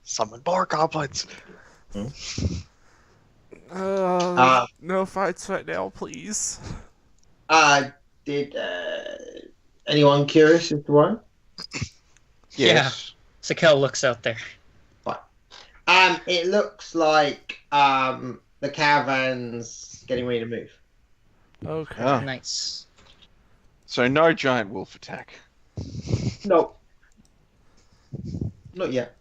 Summon more goblins. Hmm? No fights right now, please. Did anyone curious as to why? Yes. Yeah. Sakel looks out there. Fine. It looks like the caravan's getting ready to move. Okay. Ah. Nice. So no giant wolf attack. No, not yet.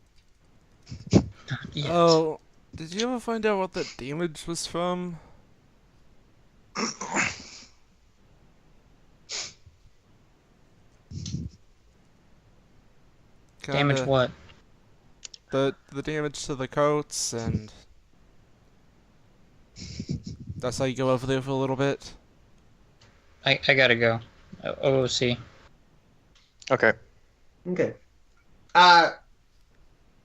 Yet. Oh, did you ever find out what that damage was from? Damage what? The damage to the coats, and that's how you go over there for a little bit. I gotta go. OOC. Okay. Okay.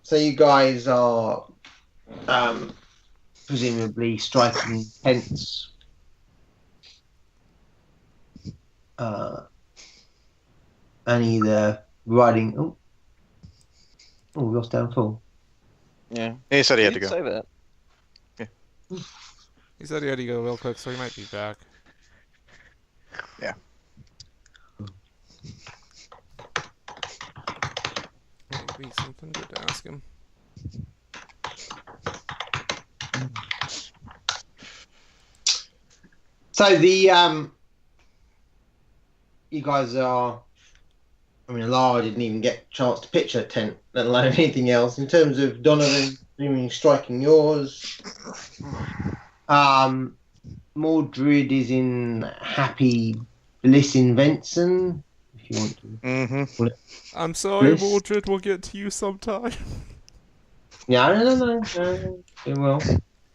So you guys are presumably striking tents. And either riding. Oh, we lost downfall. Yeah. He said he had to Did go. say that. He said he had to go real quick, so he might be back. Yeah. Maybe something good to ask him. So the you guys are. I mean, Lara didn't even get a chance to pitch her tent, let alone anything else. In terms of Donovan, striking yours. Mordred is in happy bliss in Venson, if you want to. Mm-hmm. I'm sorry, Bliss. Mordred. We'll get to you sometime. Yeah, no, it will.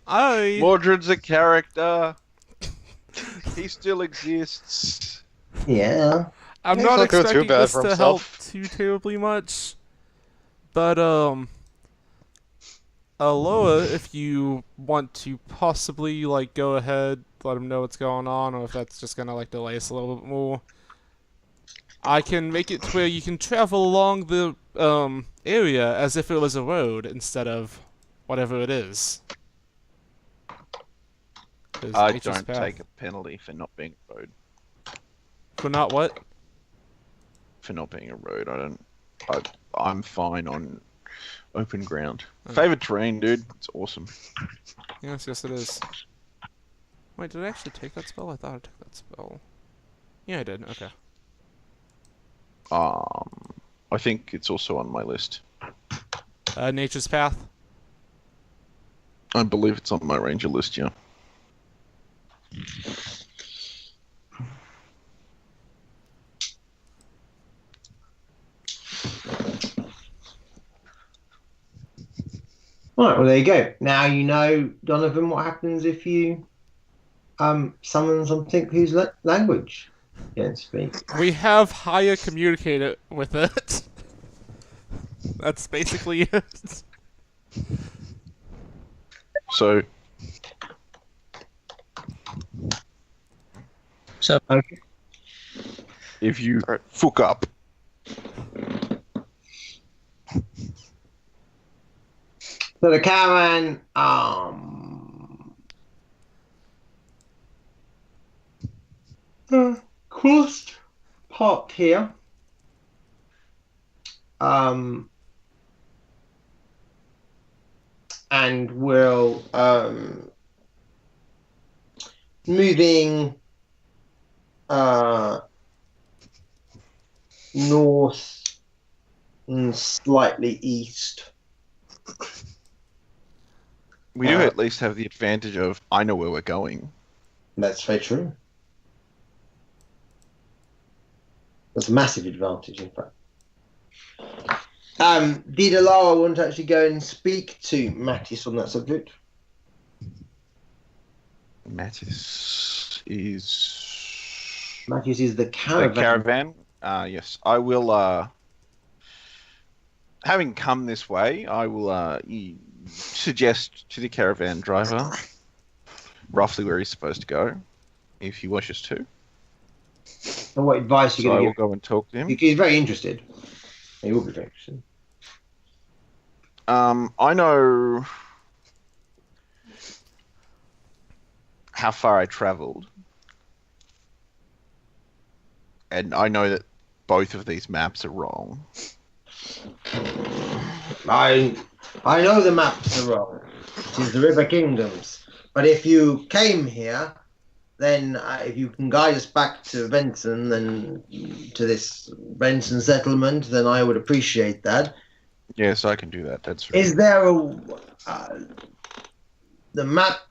Mordred's a character. He still exists. Yeah. I'm He's not not doing too expecting bad this for to help himself. too terribly much, but Aloha, if you want to possibly like go ahead, let him know what's going on, or if that's just gonna like delay us a little bit more, I can make it to where you can travel along the area as if it was a road instead of whatever it is. 'Cause I nature's don't path. take a penalty for not being a road. For not what? For not being a road, I'm fine on open ground. Oh. Favorite terrain, dude. It's awesome. Yes, it is. Wait, did I actually take that spell? I thought I took that spell. Yeah, I did. Okay. I think it's also on my list. Nature's Path. I believe it's on my ranger list, yeah. All right, well, there you go. Now you know, Donovan, what happens if you summon something whose language you don't speak. We have Haya communicated with it. That's basically it. So, So Okay. if you Alright. fuck up, So the caravan crossed, parked here. And will moving north and slightly east. we do at least have the advantage of I know where we're going. That's very true. That's a massive advantage, in fact. Did Alara want to actually go and speak to Mattis on that subject? Mattis is Mattis is the the caravan. caravan. Yes, I will. Having come this way, I will suggest to the caravan driver roughly where he's supposed to go, if he wishes to. And what advice are you So I going will to give? go and talk to him. He's very interested. It will be very interesting. I know how far I travelled, and I know that both of these maps are wrong. I know the maps are wrong. It is the River Kingdoms. But if you came here, then if you can guide us back to Benson, then to this Benson settlement, then I would appreciate that. Yes, I can do that. That's right. Is there the map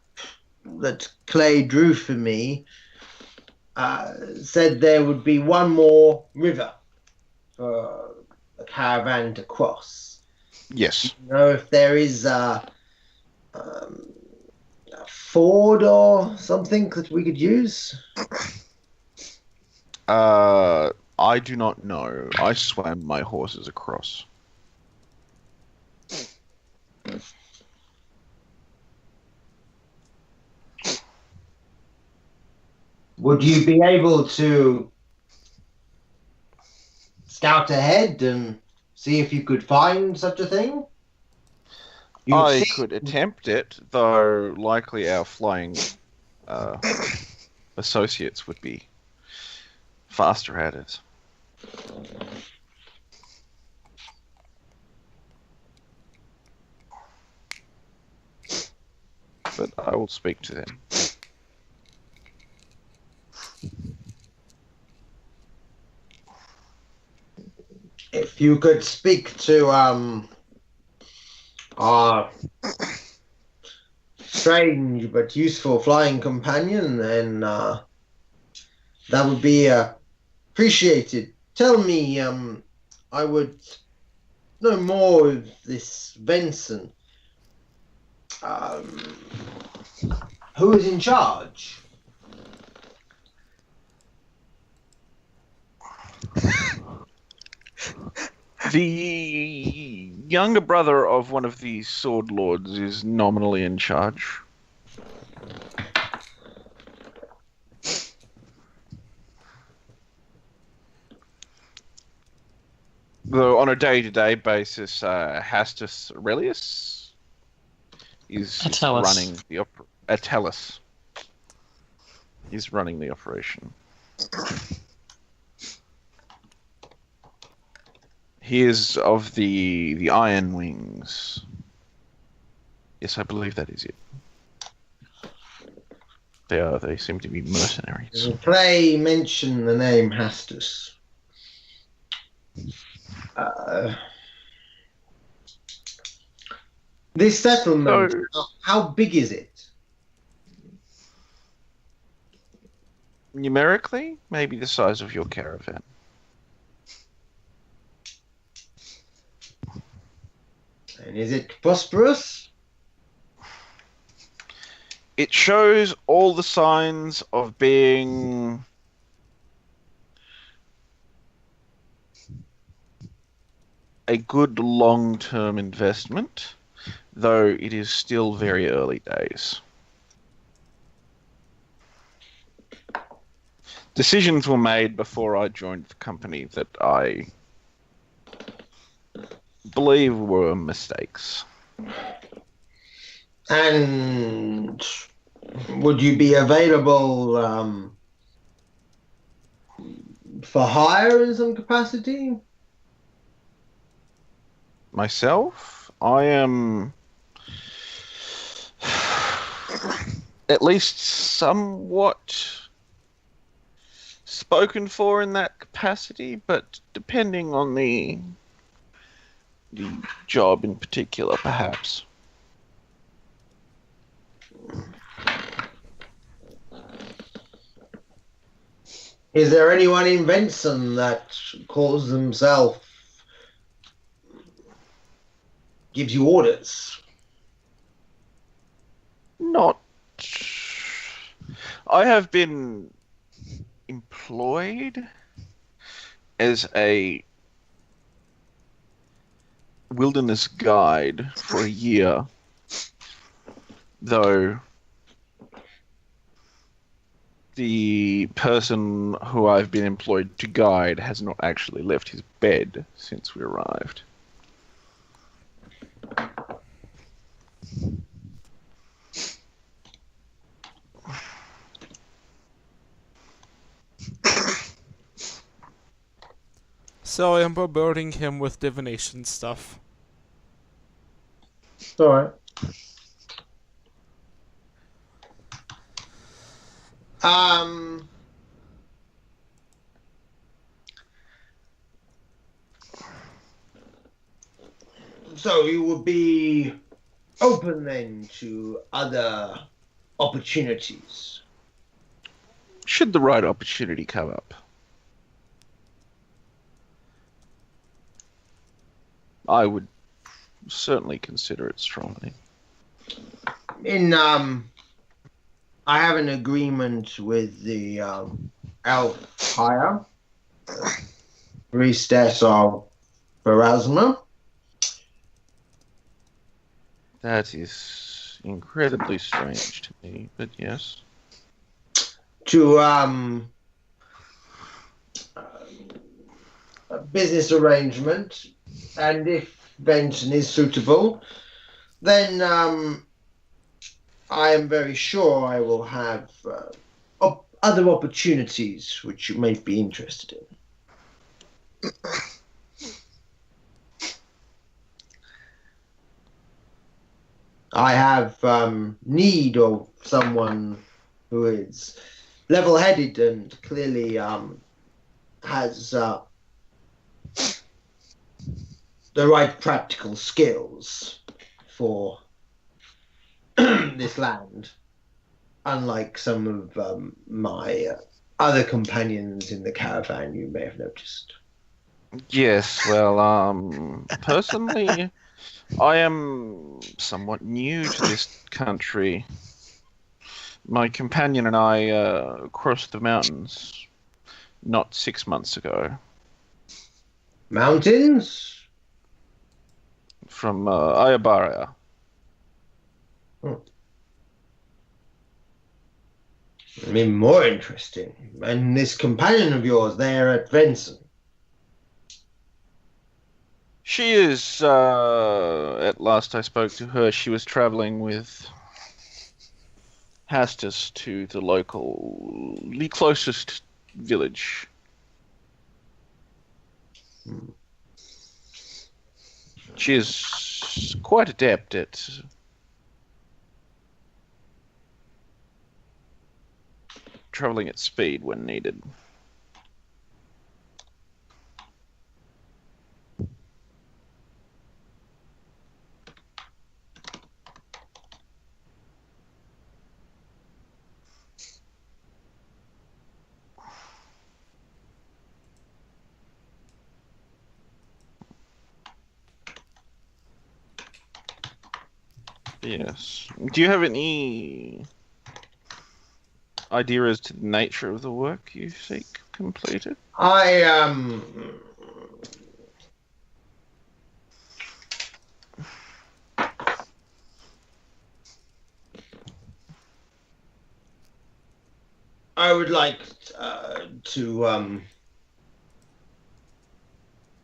that Clay drew for me said there would be one more river for a caravan to cross. Yes. You know if there is a ford or something that we could use? I do not know. I swam my horses across. Would you be able to scout ahead and see if you could find such a thing? I could attempt it, though likely our flying associates would be faster at it. But I will speak to them. If you could speak to our strange but useful flying companion, then that would be appreciated. Tell me, I would know more of this Benson. Who is in charge? The younger brother of one of the sword lords is nominally in charge. Though on a day-to-day basis, Hastus Aurelius is Atellus. running the Atellus is running the operation. He is of the Iron Wings. Yes, I believe that is it. They seem to be mercenaries. Clay mentioned the name Hastus. This settlement, how big is it? Numerically, maybe the size of your caravan. And is it prosperous? It shows all the signs of being a good long-term investment, though it is still very early days. Decisions were made before I joined the company that I believe were mistakes. And would you be available for hire in some capacity? Myself, I am at least somewhat spoken for in that capacity, but depending on the job in particular, perhaps. Is there anyone in Benson that calls themselves, gives you orders? Not. I have been employed as a wilderness guide for a year, though the person who I've been employed to guide has not actually left his bed since we arrived. So I am bombarding him with divination stuff. Alright. Um. So you would be open then to other opportunities. Should the right opportunity come up, I would certainly consider it strongly. I have an agreement with the elf hire, priestess of Pharasma. That is incredibly strange to me, but yes. To a business arrangement, and if Benson is suitable, then I am very sure I will have other opportunities which you may be interested in. I have need of someone who is level-headed and clearly has the right practical skills for this land, unlike some of my other companions in the caravan you may have noticed. Yes, well, personally, I am somewhat new to this country. My companion and I crossed the mountains not 6 months ago Mountains? from Ayabaria. I mean, more interesting. And this companion of yours there at Venson. She is, at last I spoke to her, she was traveling with Hastus to the closest village. She is quite adept at traveling at speed when needed. Yes. Do you have any idea as to the nature of the work you seek completed? I would like to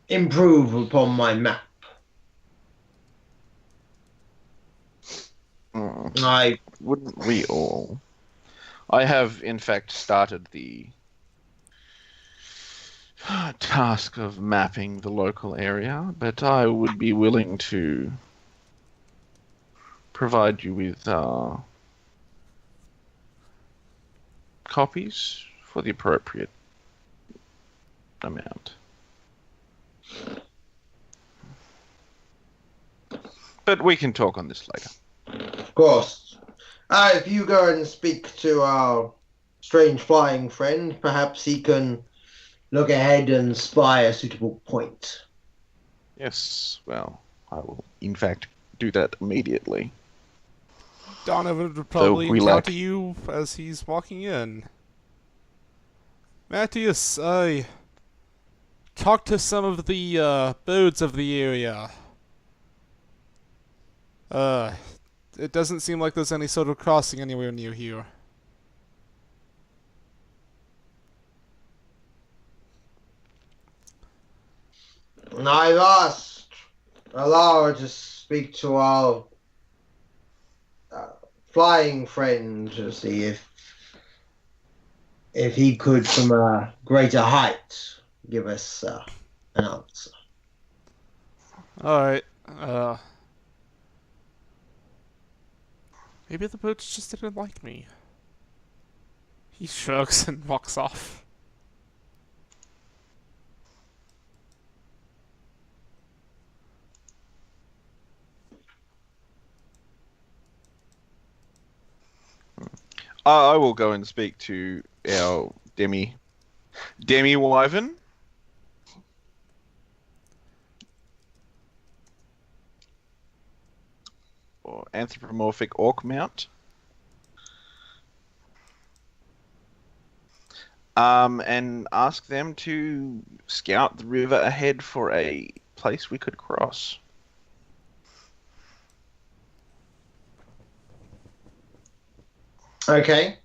improve upon my map. Wouldn't we all? I have, in fact, started the task of mapping the local area, but I would be willing to provide you with copies for the appropriate amount. But we can talk on this later. Of course. If you go and speak to our strange flying friend, perhaps he can look ahead and spy a suitable point. Yes, well, I will, in fact, do that immediately. Donovan would probably we encounter lack- you as he's walking in. Matthias, I talked to some of the birds of the area. It doesn't seem like there's any sort of crossing anywhere near here. And I've asked Alara to speak to our flying friend to see if he could, from a greater height, give us an answer. Alright, maybe the boats just didn't like me. He shrugs and walks off. I will go and speak to our Demi-Wyvern. Or anthropomorphic orc mount. And ask them to scout the river ahead for a place we could cross. Okay.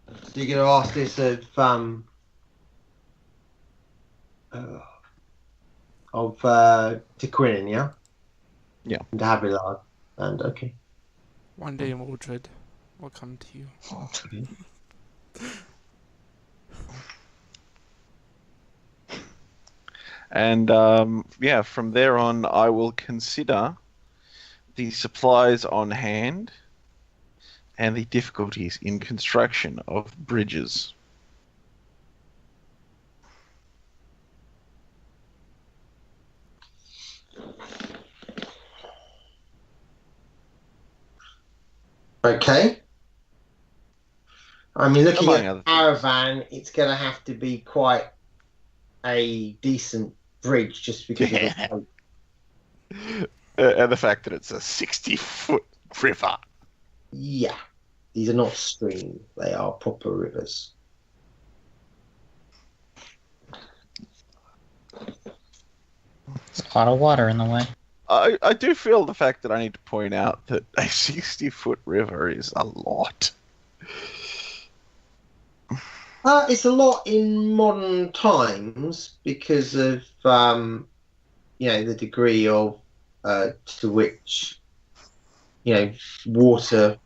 So you're going to ask this of Tequinin, yeah? Yeah. And Abelard. And okay. One day, Mordred will come to you. And yeah, from there on, I will consider the supplies on hand and the difficulties in construction of bridges. Okay. I mean, looking Among at other the caravan, it's going to have to be quite a decent bridge just because of the boat. And the fact that it's a 60-foot river. Yeah. These are not streams. They are proper rivers. There's a lot of water in the way. I do feel the fact that I need to point out that a 60-foot river is a lot. It's a lot in modern times because of the degree of to which water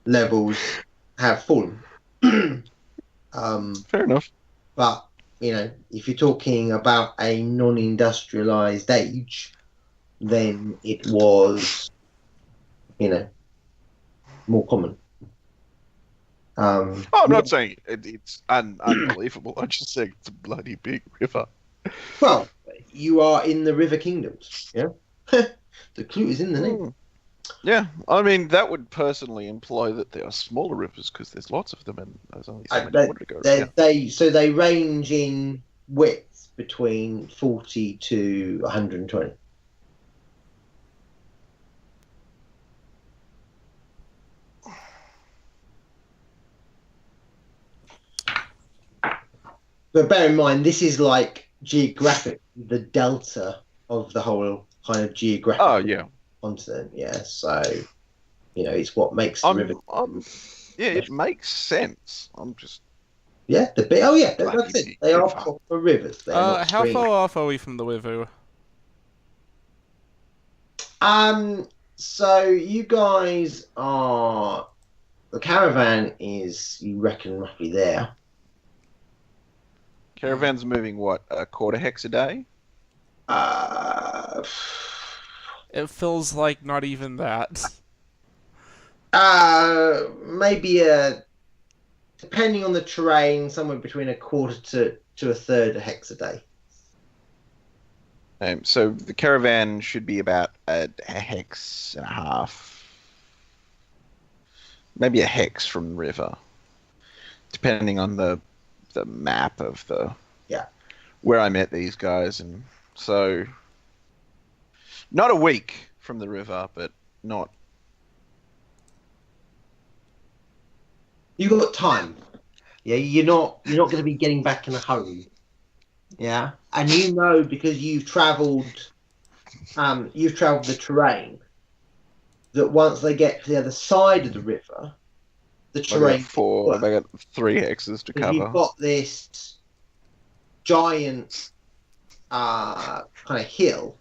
levels have fallen. Fair enough. But if you're talking about a non-industrialized age, then it was more common. Oh, I'm not saying it's unbelievable. I'm just saying it's a bloody big river. Well, you are in the River Kingdoms, yeah? The clue is in the name. Yeah, I mean, that would personally imply that there are smaller rivers because there's lots of them and there's only so much water to go around. They range in width between 40 to 120. But bear in mind, this is like geographic, the delta of the whole kind of geographic continent. Yeah, so it's what makes the river. Yeah, it makes sense. I'm just. Yeah, the bit. Oh yeah, that's it. They are proper rivers. How far off are we from the river? So you guys are. The caravan is, you reckon, roughly there. Caravan's moving what, a quarter hex a day? It feels like not even that. Maybe depending on the terrain, somewhere between a quarter to a third a hex a day. So the caravan should be about a hex and a half, maybe a hex from the river, depending on the map of where I met these guys. And so not a week from the river, but not. You got time. Yeah, you're not going to be getting back in a hurry. Yeah, and because you've travelled the terrain, that once they get to the other side of the river, the terrain. I got 3 hexes to cover. You've got this giant kind of hill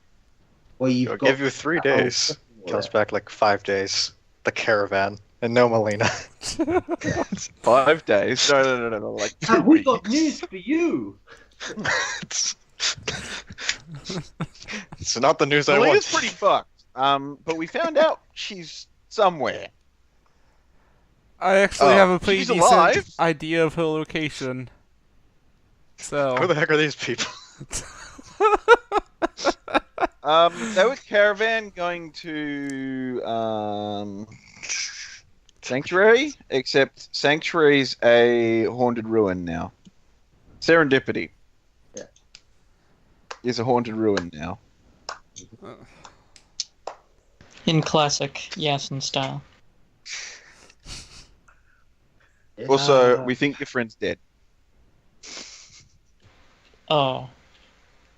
where you've I'll got. give you 3 days. Comes back like 5 daes. The caravan. And no Melina. 5 days? No. Like 2 Have we weeks. got news for you? It's not the news I Melina's want. pretty fucked. But we found out she's somewhere. I actually have a pretty she's decent alive. idea of her location. So. Who the heck are these people? They were caravan going to Sanctuary, except Sanctuary's a haunted ruin now. Serendipity. Yeah. Is a haunted ruin now. In classic Yasin style. Also, we think your friend's dead. Oh.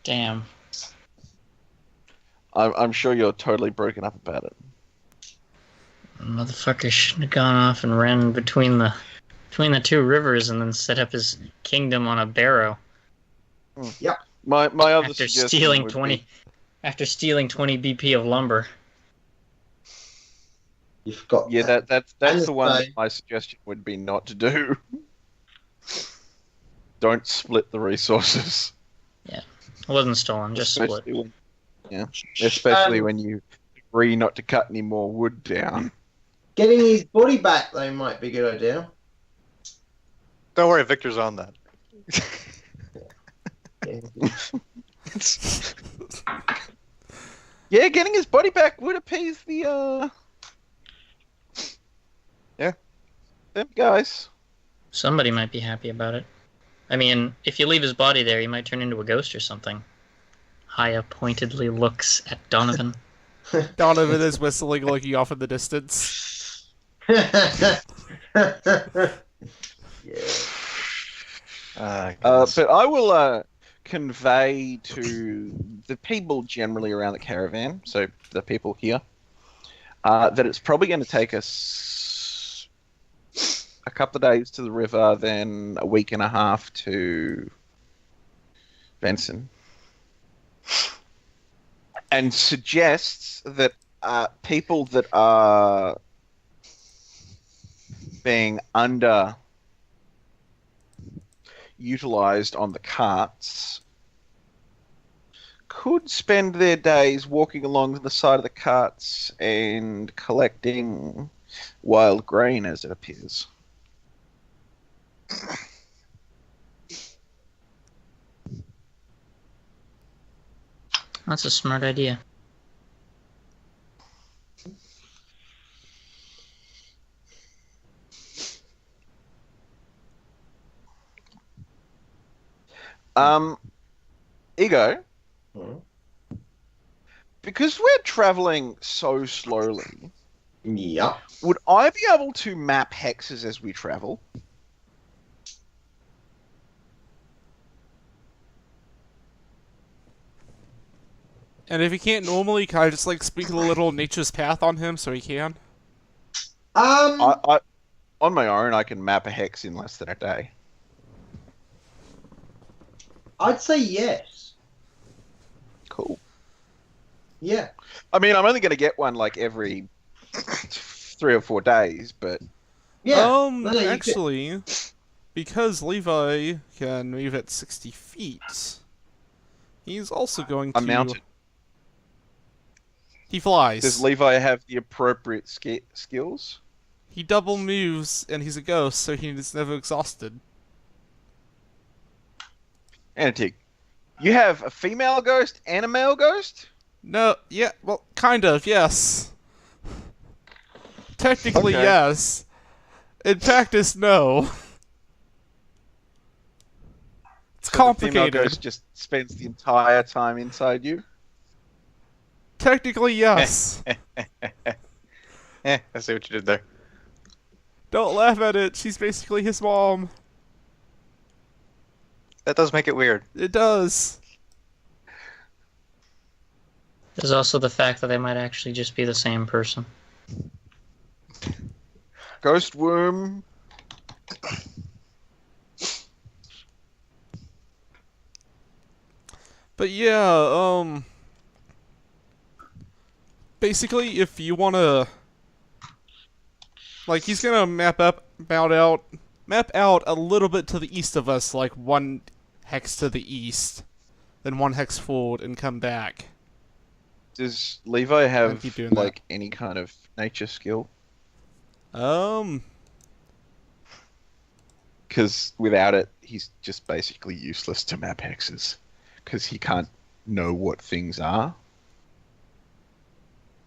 Damn. I'm sure you're totally broken up about it. Motherfucker shouldn't have gone off and ran between the 2 rivers and then set up his kingdom on a barrow. Yep. My other After suggestion stealing would 20 be, after stealing 20 BP of lumber. You've got. yeah, that's And the one that say- my suggestion would be not to do. Don't split the resources. It wasn't stolen, just split. Especially when you agree not to cut any more wood down. Getting his body back, though, might be a good idea. Don't worry, Victor's on that. Yeah, getting his body back would appease the them guys. Somebody might be happy about it. I mean, if you leave his body there, he might turn into a ghost or something. Haya pointedly looks at Donovan. Donovan is whistling, looking off in the distance. Yeah. But I will convey to the people generally around the caravan, so the people here, that it's probably going to take us a couple of days to the river, then a week and a half to Benson. And suggests that people that are being utilized on the carts could spend their days walking along the side of the carts and collecting wild grain, as it appears. That's a smart idea. Ego, Hmm? because we're traveling so slowly, Yeah. would I be able to map hexes as we travel? And if he can't normally, can I just like sprinkle a little nature's path on him so he can? I on my own, I can map a hex in less than a day. I'd say yes. Cool. Yeah. I mean, I'm only going to get one like every 3 or 4 days, but Yeah. No, you could. Actually, because Levi can move at 60 feet, he's also going to... I'm mounted. He flies. Does Levi have the appropriate skills? He double moves, and he's a ghost, so he's never exhausted. Antique, you have a female ghost and a male ghost? No, yeah, well, kind of, yes. Technically, Okay. yes. In practice, no. It's So the female complicated. ghost just spends the entire time inside you? Technically, yes. I see what you did there. Don't laugh at it. She's basically his mom. That does make it weird. It does. There's also the fact that they might actually just be the same person. Ghost womb. But yeah, basically, if you wanna, like, he's gonna map out a little bit to the east of us, like 1 hex to the east, then 1 hex forward, and come back. Does Levi have keep doing like any kind of nature skill? Because without it, he's just basically useless to map hexes. Because he can't know what things are.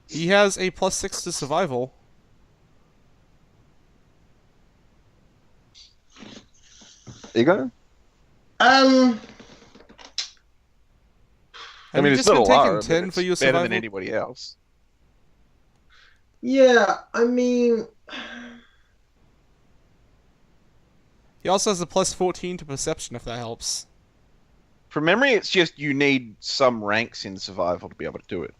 He has a +6 to survival. Ego? Have I mean, you it's just not been a taking Lara, 10 but for your it's better survival? than anybody else. Yeah, I mean, He also has a +14 to perception, if that helps. From memory, it's just you need some ranks in survival to be able to do it.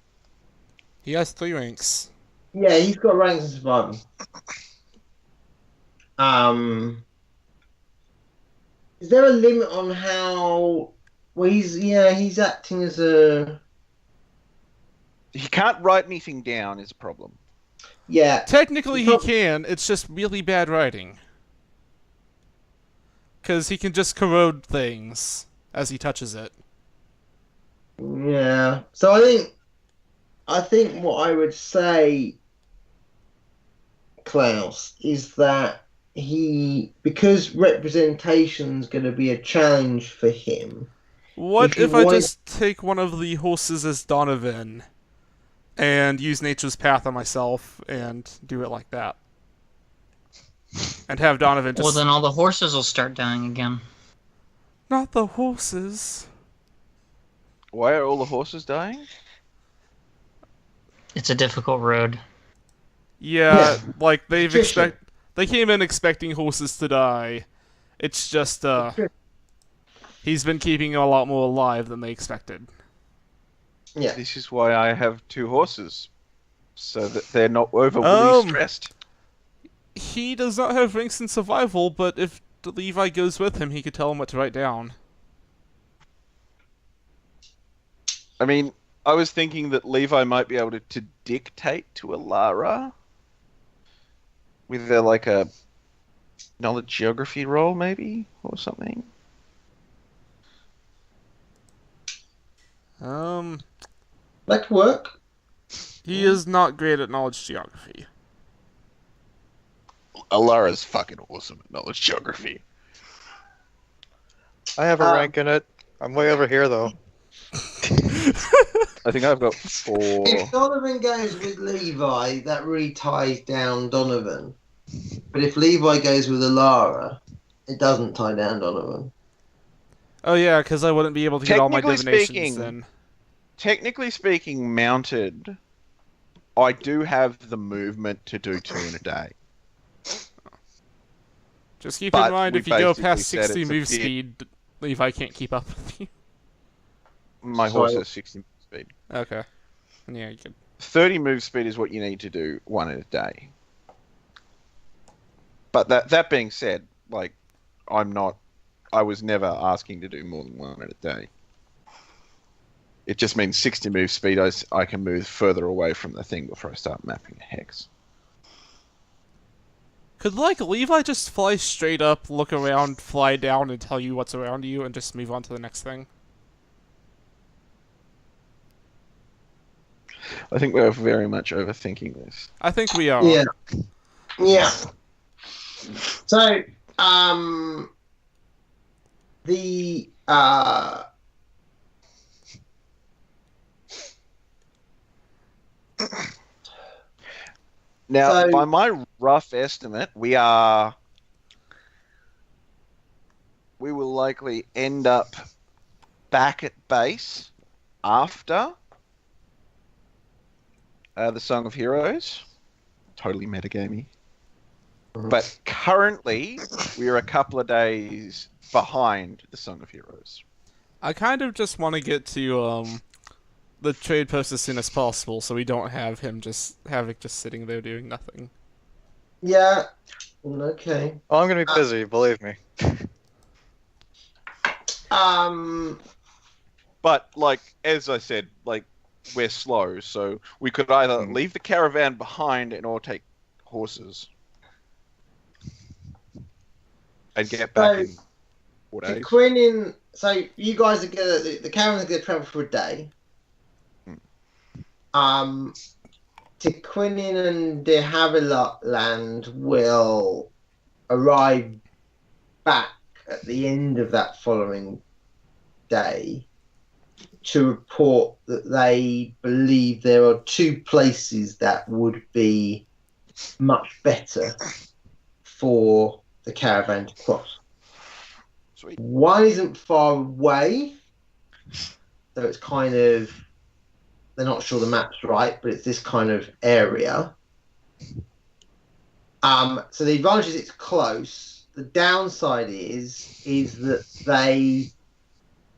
He has 3 ranks. yeah, he's got ranks in survival. Is there a limit on how? Well, he's acting as a. He can't write anything down is a problem. Yeah. Technically, he can. It's just really bad writing. Because he can just corrode things as he touches it. Yeah. So I think what I would say, Klaus, is that because representation's going to be a challenge for him. What if I just take one of the horses as Donovan and use Nature's Path on myself and do it like that? And have Donovan just... Well, then all the horses will start dying again. Not the horses. Why are all the horses dying? It's a difficult road. Yeah, like they came in expecting horses to die. It's just he's been keeping a lot more alive than they expected. Yeah. This is why I have 2 horses. So that they're not overly stressed. He does not have ranks in survival, but if Levi goes with him, he could tell him what to write down. I mean, I was thinking that Levi might be able to dictate to a Lara with like a knowledge geography roll, maybe, or something. That work. He is not great at knowledge geography. Alara's fucking awesome at knowledge geography. I have a rank in it. I'm way over here, though. I think I've got 4. If Donovan goes with Levi, that really ties down Donovan. But if Levi goes with Alara, it doesn't tie down Donovan. Oh yeah, because I wouldn't be able to get all my divinations speaking, then. Technically speaking, mounted, I do have the movement to do 2 in a day. Just keep in mind, if you go past said 60 it's a move bit- speed, Levi can't keep up with you. My horse has 60 move speed. Okay. Yeah, you can. 30 move speed is what you need to do 1 in a day. But that being said, like, I was never asking to do more than 1 in a day. It just means 60 move speed, I can move further away from the thing before I start mapping a hex. Could, like, Levi just fly straight up, look around, fly down, and tell you what's around you, and just move on to the next thing? I think we're very much overthinking this. I think we are. Yeah. Yeah. So, the Now, by my rough estimate, we will likely end up back at base after the Song of Heroes. Totally metagamey. But currently, we are a couple of days behind the Song of Heroes. I kind of just want to get to the trade post as soon as possible, so we don't have him just sitting there doing nothing. Yeah. Okay. Oh, I'm gonna be busy, believe me. But like as I said, like we're slow, so we could either leave the caravan behind and or take horses and get back in 4 To days. Quinn so you guys are gonna the caravan's gonna travel for a day. To Quinin and de Havilot land will arrive back at the end of that following day to report that they believe there are 2 places that would be much better for the caravan to cross. Sweet. One isn't far away, so it's kind of, they're not sure the map's right, but it's this kind of area. So the advantage is it's close. The downside is that they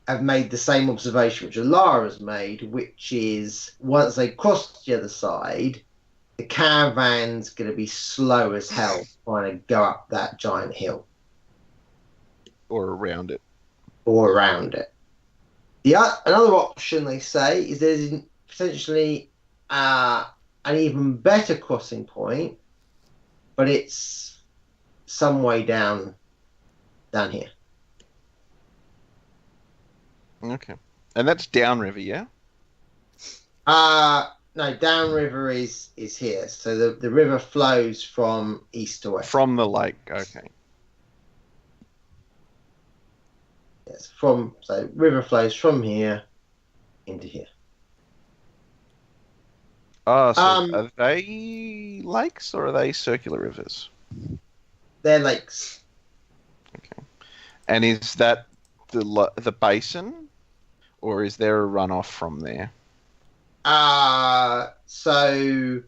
have made the same observation which Alara has made, which is once they cross the other side, the caravan's going to be slow as hell trying to go up that giant hill. Or around it. Another option, they say, is there's potentially an even better crossing point, but it's some way down here. Okay. And that's downriver, yeah? No, downriver is here. So the river flows from east to west. From the lake, okay. Yes, so river flows from here into here. Oh, so are they lakes or are they circular rivers? They're lakes. Okay. And is that the basin, or is there a runoff from there? So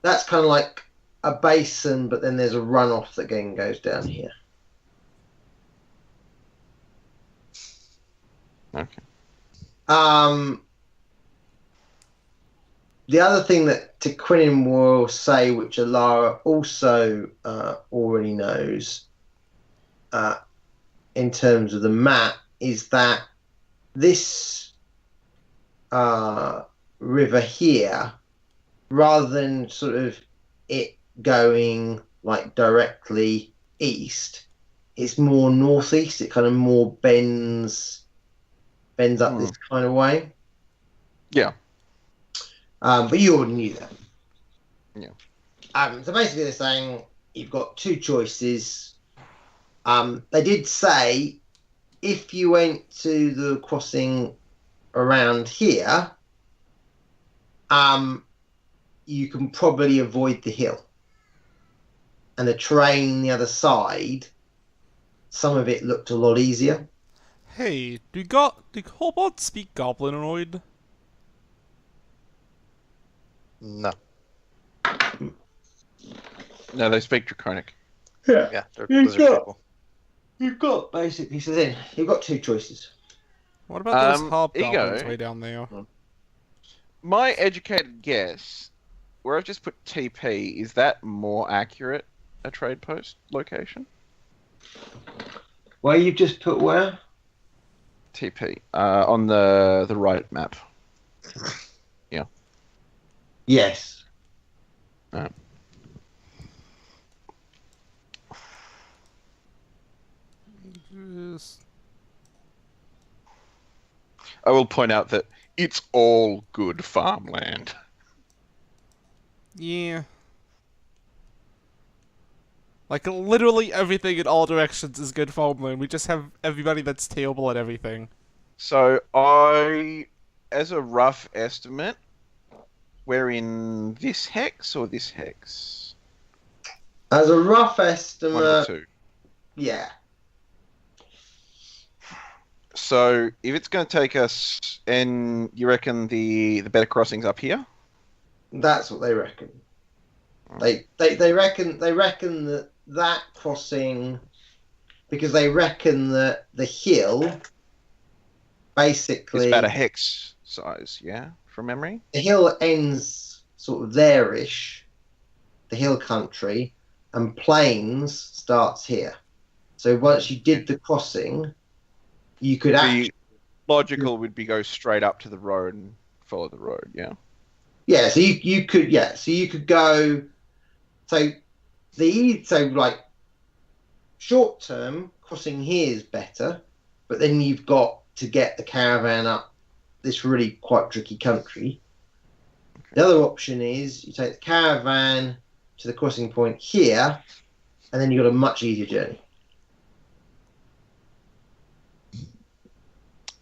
that's kind of like a basin, but then there's a runoff that again goes down here. Okay. The other thing that Tequinin will say, which Alara also already knows, in terms of the map, is that this river here, rather than sort of it going like directly east, it's more northeast. It kind of more bends up this kind of way. Yeah. But you already knew that. Yeah. So basically they're saying you've got 2 choices. They did say if you went to the crossing around here, you can probably avoid the hill. And the terrain the other side, some of it looked a lot easier. Hey, do kobolds speak Goblinoid? No. No, they speak Draconic. Yeah, they're lizard people. You've got basically, so then you've got 2 choices. What about those Ego. hobgoblins way down there? My educated guess, where I've just put TP, is that more accurate a trade post location? Where you've just put where? TP. On the right map. Yeah. Yes. I will point out that it's all good farmland. Yeah. Like, literally everything in all directions is good farmland. We just have everybody that's terrible at everything. So as a rough estimate, we're in this hex or this hex? As a rough One of estimate, the 2. yeah. So if it's going to take us, and you reckon the better crossing's up here? That's what they reckon. They reckon that crossing, because they reckon that the hill basically It's about a hex size, yeah, from memory. the hill ends sort of there-ish, the hill country, and plains starts here. So once you did the crossing, you could actually logical would be go straight up to the road and follow the road. Yeah. Yeah. So you could go. So like short term crossing here is better, but then you've got to get the caravan up this really quite tricky country. The other option is you take the caravan to the crossing point here, and then you've got a much easier journey.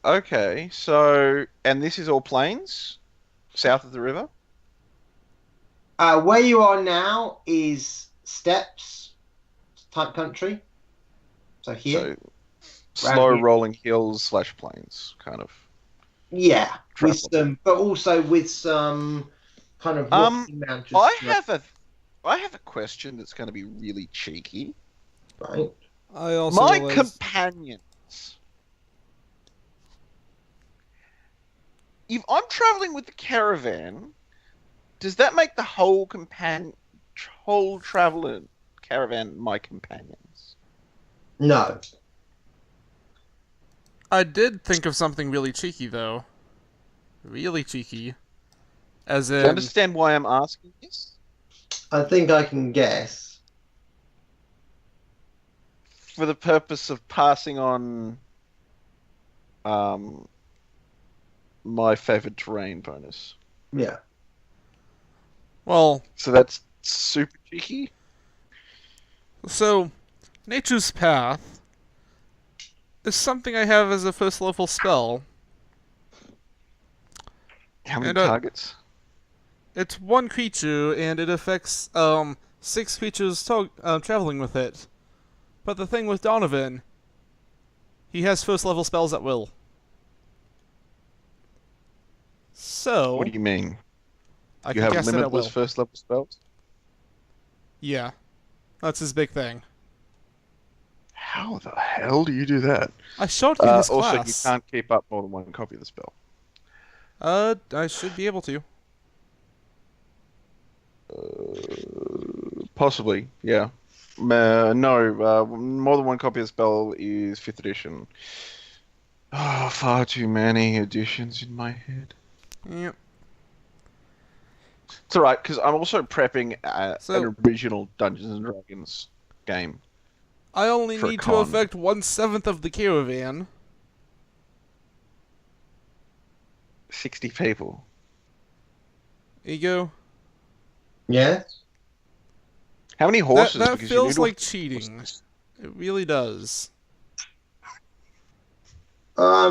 Okay, so and this is all plains, south of the river. Where you are now is steppes type country. So here, so slow here. rolling hills / plains, kind of. Yeah, Travel. with some, but also with some kind of rocky mountains. I have a question that's going to be really cheeky. Right. I also My realized... companions. If I'm traveling with the caravan, does that make the whole traveler caravan my companions? No. I did think of something really cheeky, though. Really cheeky. As in... Do you understand why I'm asking this? I think I can guess. For the purpose of passing on my favored terrain bonus. Yeah. Well... So that's super cheeky? So, Nature's Path is something I have as a first level spell. How many targets? It's one creature, and it affects 6 creatures traveling with it. But the thing with Donovan, he has first level spells at will. So... What do you mean? I You can have cast it at will. limitless first level spells? Yeah. That's his big thing. How the hell do you do that? I showed you his also, class. you can't keep up more than one copy of the spell. I should be able to. Possibly, yeah. No, more than one copy of the spell is 5th edition. Oh, far too many editions in my head. Yep. It's alright, because I'm also prepping an original Dungeons and Dragons game. I only need to affect 1/7 of the caravan. 60 people. Ego. Yes. How many horses? That Because feels you need like cheating. It really does. I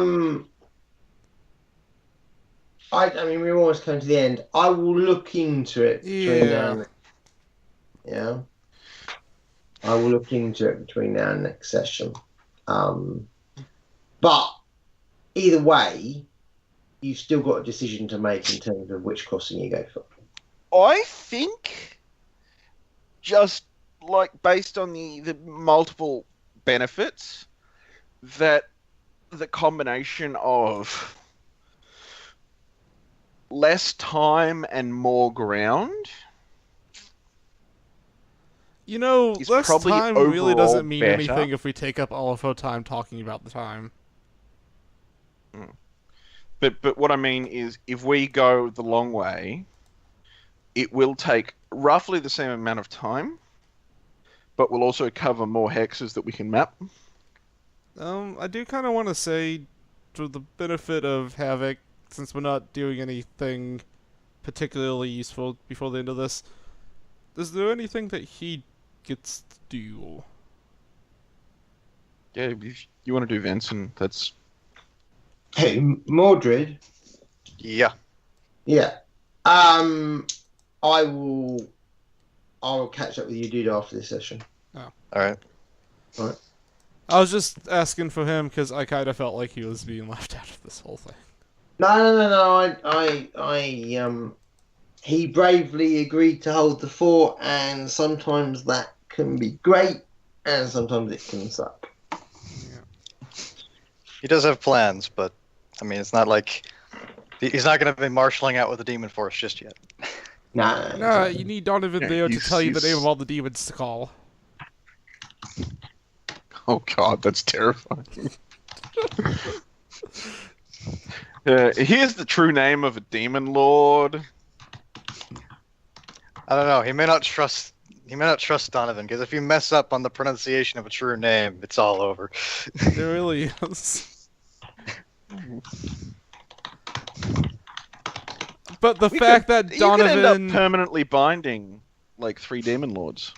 mean, we're almost coming to the end. I will look into it between now and yeah. I will look into it between now and next session. But either way, you've still got a decision to make in terms of which crossing you go for. I think, just like based on the multiple benefits, that the combination of less time and more ground. You know, less time really doesn't mean better. anything if we take up all of our time talking about the time. But what I mean is, if we go the long way, it will take roughly the same amount of time, but we'll also cover more hexes that we can map. I do kind of want to say, for the benefit of Havoc, since we're not doing anything particularly useful before the end of this, is there anything that he gets to do? Yeah, if you want to do Vincent, that's... Hey, Mordred? Yeah. Yeah. I will catch up with you, dude, after this session. Oh. Alright. Alright. I was just asking for him because I kind of felt like he was being left out of this whole thing. No. He bravely agreed to hold the fort, and sometimes that can be great, and sometimes it can suck. Yeah. He does have plans, but I mean, it's not like he's not going to be marshaling out with the demon force just yet. No, you need Donovan there to tell you the name of all the demons to call. Oh god, that's terrifying. Here's the true name of a demon lord. I don't know. He may not trust Donovan, because if you mess up on the pronunciation of a true name, it's all over. It really is. But the fact that you Donovan could end up permanently binding like 3 demon lords.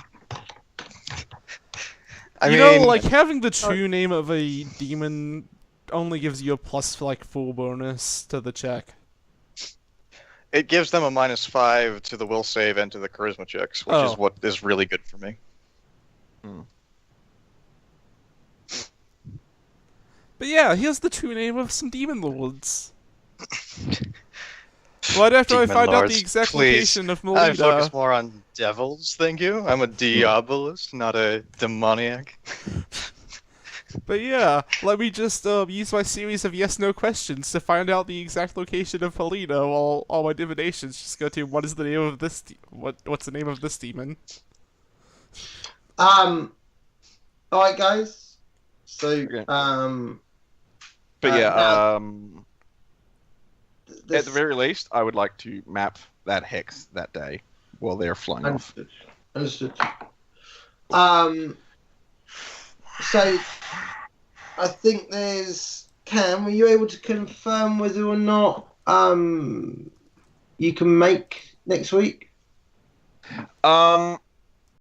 I you mean, know, like having the true name of a demon only gives you a plus like 4 bonus to the check. it gives them a -5 to the will save and to the charisma checks, which is what is really good for me. But yeah, here's the true name of some demon lords. Right after I Demon find out lords, the exact please. location of I focus Melita. more on devils, thank you. I'm a diabolist, not a demoniac. But yeah, let me just use my series of yes/no questions to find out the exact location of Helena. While all my divinations just go to what is the name of this? What's the name of this demon? All right, guys. So Okay. But yeah, now, at the very least, I would like to map that hex that day while they're flying off. Understood. So I think there's Cam. Were you able to confirm whether or not you can make next week? I